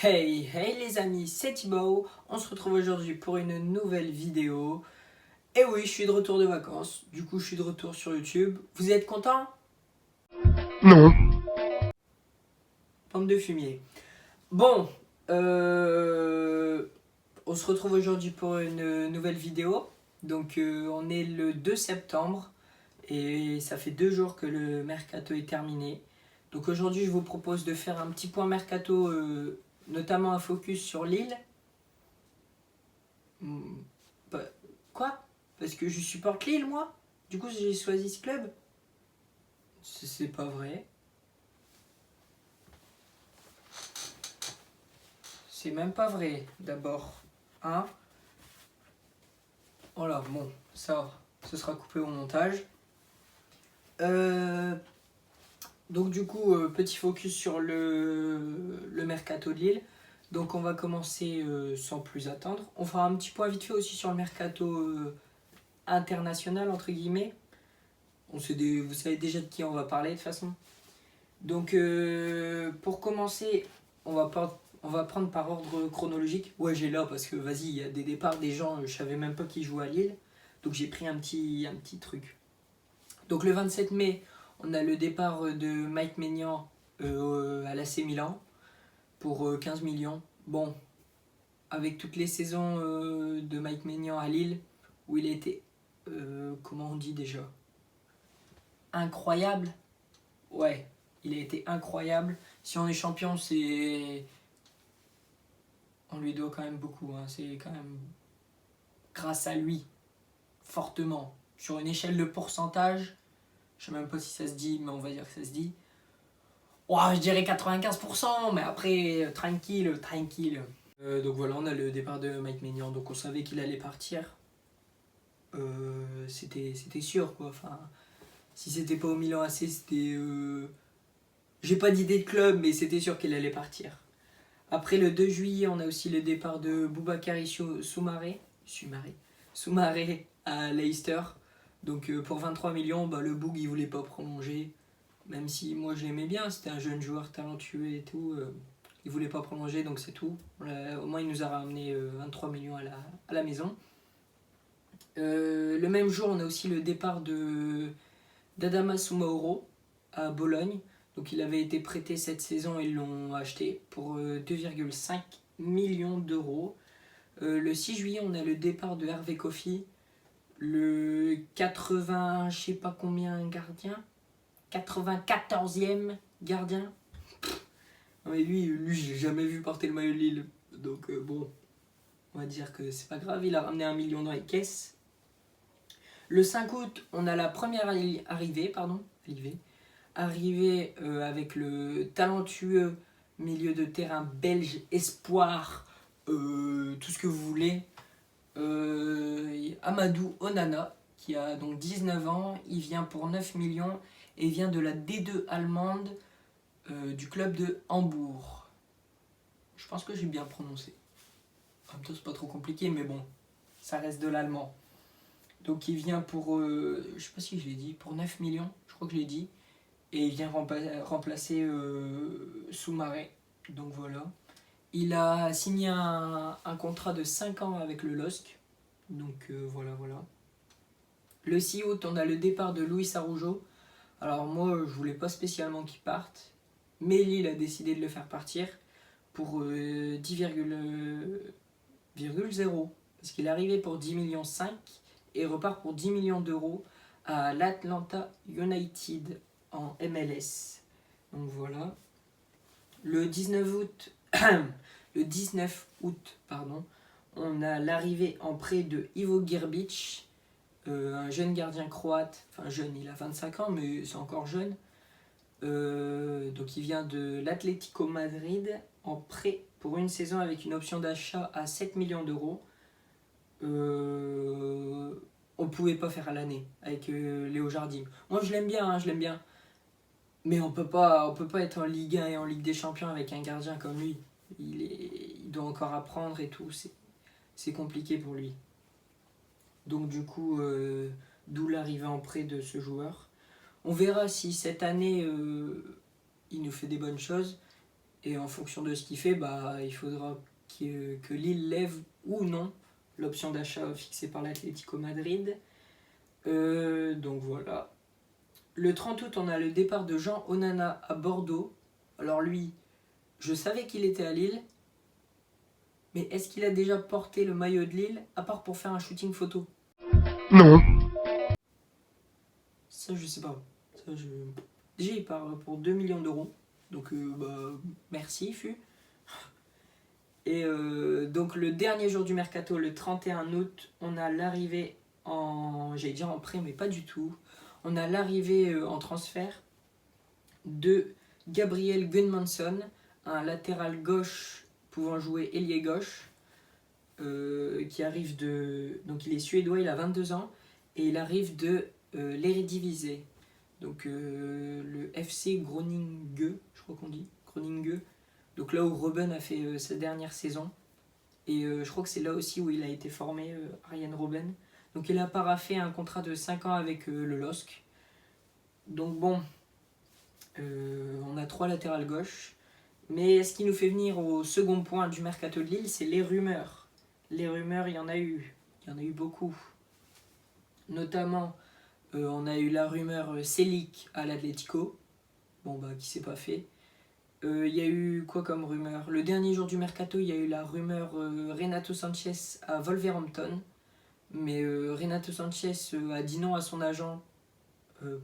Hey, hey les amis, c'est Thibaut. On se retrouve aujourd'hui pour une nouvelle vidéo. Et oui, je suis de retour de vacances. Du coup, je suis de retour sur YouTube. Vous êtes contents? Non. Bande de fumier. Bon, euh, on se retrouve aujourd'hui pour une nouvelle vidéo. Donc, on est le 2 septembre et ça fait 2 jours que le mercato est terminé. Donc, aujourd'hui, je vous propose de faire un petit point mercato, notamment un focus sur Lille. Hmm, bah, quoi? Parce que je supporte Lille, moi? Du coup, j'ai choisi ce club? C'est pas vrai. C'est même pas vrai, d'abord. Hein? Voilà, bon, ça, ce sera coupé au montage. Euh, donc, du coup, petit focus sur le mercato de Lille. Donc, on va commencer sans plus attendre. On fera un petit point vite fait aussi sur le mercato international, entre guillemets. Vous savez déjà de qui on va parler de toute façon. Donc, pour commencer, on va prendre par ordre chronologique. Ouais, j'ai là parce que vas-y, il y a des départs des gens, je savais même pas qui jouait à Lille. Donc, j'ai pris un petit truc. Donc, le 27 mai, on a le départ de Mike Maignan à l'AC Milan pour 15 millions. Bon, avec toutes les saisons de Mike Maignan à Lille, où il a été, comment on dit déjà, incroyable. Ouais, il a été incroyable. Si on est champion, on lui doit quand même beaucoup. Hein. C'est quand même grâce à lui, fortement. Sur une échelle de pourcentage, je sais même pas si ça se dit, mais on va dire que ça se dit. Ouah, je dirais 95%, mais après, tranquille, tranquille. Donc voilà, on a le départ de Mike Maignan, donc on savait qu'il allait partir. C'était sûr, quoi. Enfin, si c'était pas au Milan AC, c'était. J'ai pas d'idée de club, mais c'était sûr qu'il allait partir. Après le 2 juillet, on a aussi le départ de Boubacar Soumaré, Soumaré à Leicester. Donc pour 23 millions, bah, le Boug il voulait pas prolonger. Même si moi je l'aimais bien, c'était un jeune joueur talentueux et tout. Il voulait pas prolonger, donc c'est tout. Au moins il nous a ramené 23 millions à la maison. Le même jour, on a aussi le départ d'Adama Soumaoro à Bologne. Donc il avait été prêté cette saison et ils l'ont acheté pour 2,5 millions d'euros. Le 6 juillet, on a le départ de Hervé Kofi, le 80, je sais pas combien gardien, 94e gardien. Non mais lui j'ai jamais vu porter le maillot de Lille. Donc bon, on va dire que c'est pas grave, il a ramené 1 million dans les caisses. Le 5 août, on a la première arrivée avec le talentueux milieu de terrain belge espoir, tout ce que vous voulez, Amadou Onana, qui a donc 19 ans, il vient pour 9 millions et vient de la D2 allemande du club de Hambourg. Je pense que j'ai bien prononcé. En même temps, c'est pas trop compliqué, mais bon, ça reste de l'allemand. Donc il vient pour, je sais pas si je l'ai dit, pour 9 millions, je crois que je l'ai dit. Et il vient remplacer Soumaré. Donc voilà. Il a signé un contrat de 5 ans avec le LOSC. Donc voilà, voilà. Le 6 août, on a le départ de Luis Araujo. Alors moi, je voulais pas spécialement qu'il parte. Mais Lille a décidé de le faire partir pour 10,0. Parce qu'il est arrivé pour 10 millions 5 et repart pour 10 millions d'euros à l'Atlanta United en MLS. Donc voilà. Le 19 août, le 19 août pardon, on a l'arrivée en prêt de Ivo Grbić, un jeune gardien croate. Enfin jeune, il a 25 ans, mais c'est encore jeune. Donc il vient de l'Atlético Madrid en prêt pour une saison avec une option d'achat à 7 millions d'euros. On ne pouvait pas faire à l'année avec Léo Jardim. Moi je l'aime bien, hein, je l'aime bien. Mais on peut pas être en Ligue 1 et en Ligue des Champions avec un gardien comme lui. Il doit encore apprendre et tout. C'est compliqué pour lui. Donc du coup, d'où l'arrivée en prêt de ce joueur. On verra si cette année il nous fait des bonnes choses. Et en fonction de ce qu'il fait, il faudra que Lille lève ou non l'option d'achat fixée par l'Atlético Madrid. Donc voilà. Le 30 août, on a le départ de Jean Onana à Bordeaux. Alors lui, je savais qu'il était à Lille, mais est-ce qu'il a déjà porté le maillot de Lille, à part pour faire un shooting photo? Non. Ça, je sais pas. Déjà, il part pour 2 millions d'euros. Donc, merci, FU. Et donc, le dernier jour du mercato, le 31 août, on a l'arrivée j'allais dire en prêt, mais pas du tout. On a l'arrivée en transfert de Gabriel Gunmansson, un latéral gauche pouvant jouer ailier gauche, qui arrive donc il est suédois, il a 22 ans, et il arrive de l'Eredivisie. Donc le FC Groningen, je crois qu'on dit, Groningen. Donc là où Robben a fait sa dernière saison. Et je crois que c'est là aussi où il a été formé, Arjen Robben. Donc il a paraphé un contrat de 5 ans avec le LOSC. Donc bon, on a 3 latérales gauche. Mais ce qui nous fait venir au second point du mercato de Lille, c'est les rumeurs. Les rumeurs, il y en a eu. Il y en a eu beaucoup. Notamment, on a eu la rumeur Selic à l'Atlético. Qui s'est pas fait. Il y a eu quoi comme rumeur? Le dernier jour du mercato, il y a eu la rumeur Renato Sanchez à Wolverhampton. Mais Renato Sanchez a dit non à son agent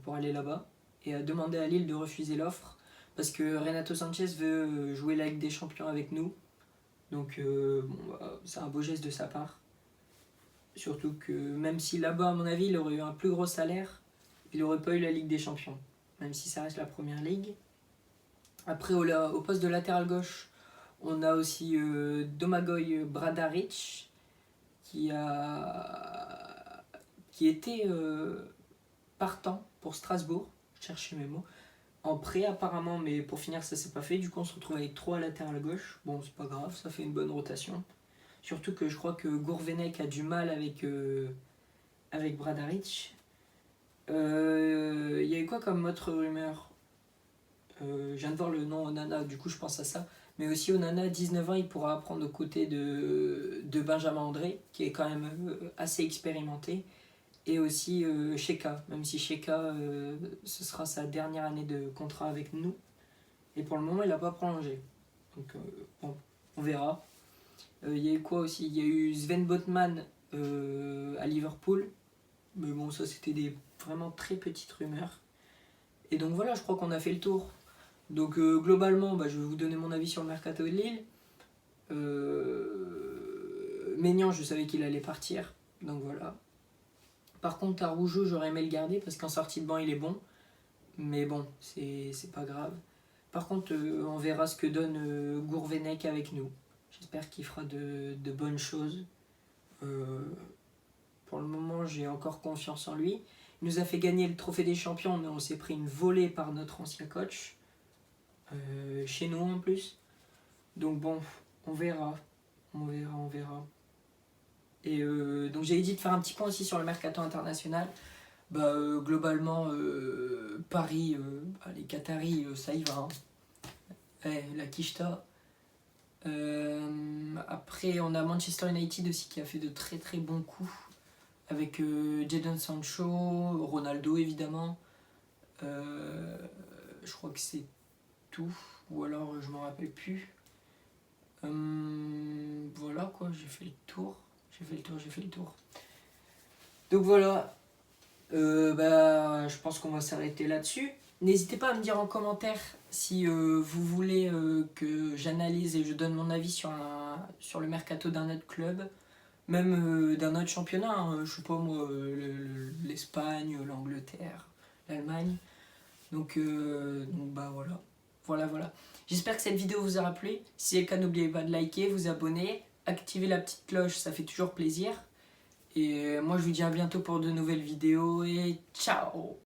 pour aller là-bas et a demandé à Lille de refuser l'offre parce que Renato Sanchez veut jouer la Ligue des Champions avec nous. Donc c'est un beau geste de sa part. Surtout que même si là-bas, à mon avis, il aurait eu un plus gros salaire, il n'aurait pas eu la Ligue des Champions, même si ça reste la première ligue. Après, au poste de latéral gauche, on a aussi Domagoj Bradarić qui était partant pour Strasbourg, je cherchais mes mots, en prêt apparemment, mais pour finir ça s'est pas fait. Du coup on se retrouve avec 3 latérales gauche. Bon, c'est pas grave, ça fait une bonne rotation. Surtout que je crois que Gourvenec a du mal avec Bradarić. Il y a eu quoi comme autre rumeur? Je viens de voir le nom Onana, du coup je pense à ça. Mais aussi Onana, 19 ans, il pourra apprendre aux côtés de Benjamin André, qui est quand même assez expérimenté. Et aussi Sheka, même si Sheka, ce sera sa dernière année de contrat avec nous. Et pour le moment, il n'a pas prolongé. Donc on verra. Il y a eu quoi aussi? Il y a eu Sven Botman à Liverpool. Mais bon, ça c'était des vraiment très petites rumeurs. Et donc voilà, je crois qu'on a fait le tour. Donc globalement, je vais vous donner mon avis sur le mercato de Lille. Maignan, je savais qu'il allait partir. Donc voilà. Par contre, Araujo, j'aurais aimé le garder parce qu'en sortie de banc, il est bon. Mais bon, c'est pas grave. Par contre, on verra ce que donne Gourvenec avec nous. J'espère qu'il fera de bonnes choses. Pour le moment, j'ai encore confiance en lui. Il nous a fait gagner le trophée des champions, mais on s'est pris une volée par notre ancien coach. Chez nous en plus. Donc bon, on verra. On verra. Et donc j'avais dit de faire un petit point aussi sur le mercato international. Globalement, Paris, les Qataris, ça y va. La Kishta. Après, on a Manchester United aussi qui a fait de très très bons coups. Avec Jadon Sancho, Ronaldo évidemment. Je crois que c'est tout. Ou alors je m'en rappelle plus. Voilà quoi, j'ai fait le tour. Donc voilà. Je pense qu'on va s'arrêter là-dessus. N'hésitez pas à me dire en commentaire si vous voulez que j'analyse et je donne mon avis sur le mercato d'un autre club, même d'un autre championnat, hein, je sais pas moi, l'Espagne, l'Angleterre, l'Allemagne. Donc voilà. J'espère que cette vidéo vous aura plu. Si c'est le cas, n'oubliez pas de liker, vous abonner, activer la petite cloche, ça fait toujours plaisir. Et moi je vous dis à bientôt pour de nouvelles vidéos et ciao!